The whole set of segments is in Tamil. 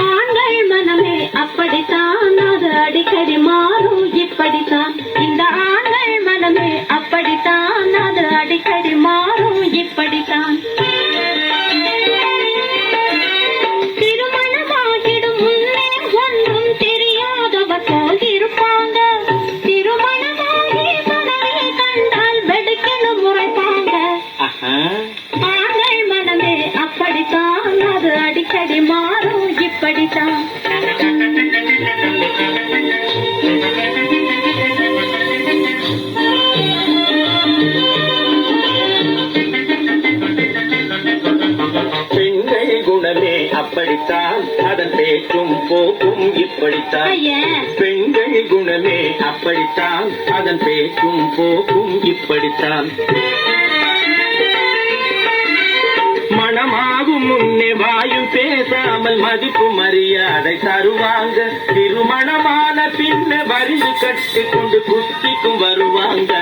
ஆண்கள் மனமே அப்படித்தான், அது அடிக்கடி மாறும் இப்படித்தான். இந்த ஆண்கள் மனமே அப்படித்தான், அது அடிக்கடி மாறும் இப்படித்தான். திருமணமாகிடும் முன்னே ஒன்றும் தெரியாதவர் போல் இருப்பாங்க. திருமணமாகி மனைவியை கண்டால் வெடுக்கென முறைப்பாங்க. ஆண்கள் மனமே அப்படித்தான், அது அடிக்கடி மாறும் இப்படித்தான். பெண்கள் குணமே அப்படித்தான், அதன் பேச்சும் போக்கும் இப்படித்தான். பெண்கள் குணமே அப்படித்தான், அதன் பேச்சும் போக்கும் இப்படித்தான். மணமாகும் முன்னே வாயும் பேசாமல் மதிப்பு மரியாதை தருவாங்க. திருமணமான பின்ன வரிந்து கட்டி கொண்டு குஸ்திக்கும் வருவாங்க.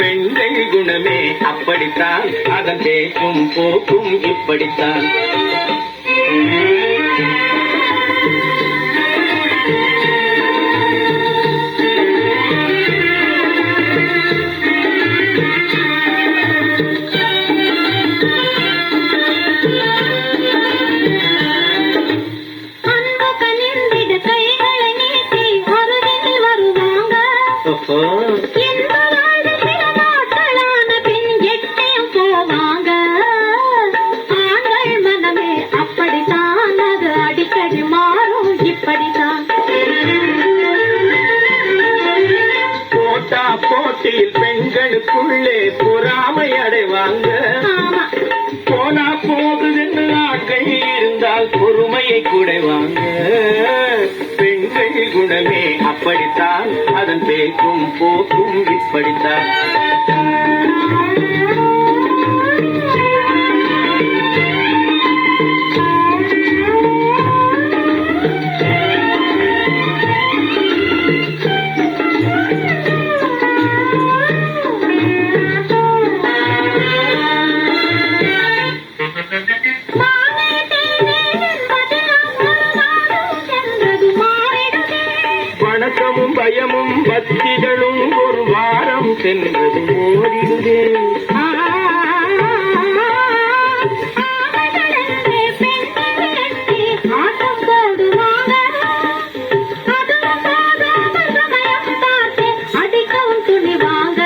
பெண்கள் குணமே அப்படித்தான், அதன் பேச்சும் போக்கும் இப்படித்தான். ஆண்கள் மனமே அப்படித்தான், அது அடிக்கடி மாறும் இப்படித்தான். போட்டா போட்டியில் பெண்களுக்குள்ளே பொறாமை அடைவாங்க. போனா போகுதுன்னு ஆட்கள் இருந்தால் பொறுமையை குடைவாங்க. பெண்கள் குணமே அப்படித்தான், அதன் பேக்கும் போக்கும் இப்படித்தான். வணக்கமும் பயமும் பக்திகளும் ஒரு வாரம் சென்றது ஓடிடுதே. அடிக்கவும் துணிவாங்க.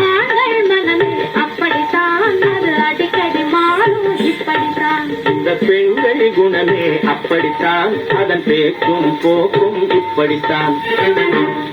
ஆண்கள் மனமே அப்படித்தான், அது அடிக்கடி மாறும் இப்படித்தான். இந்த பெண்கள் குணமே அப்படித்தான், அதன் பேக்கும் போக்கும் இப்படித்தான்.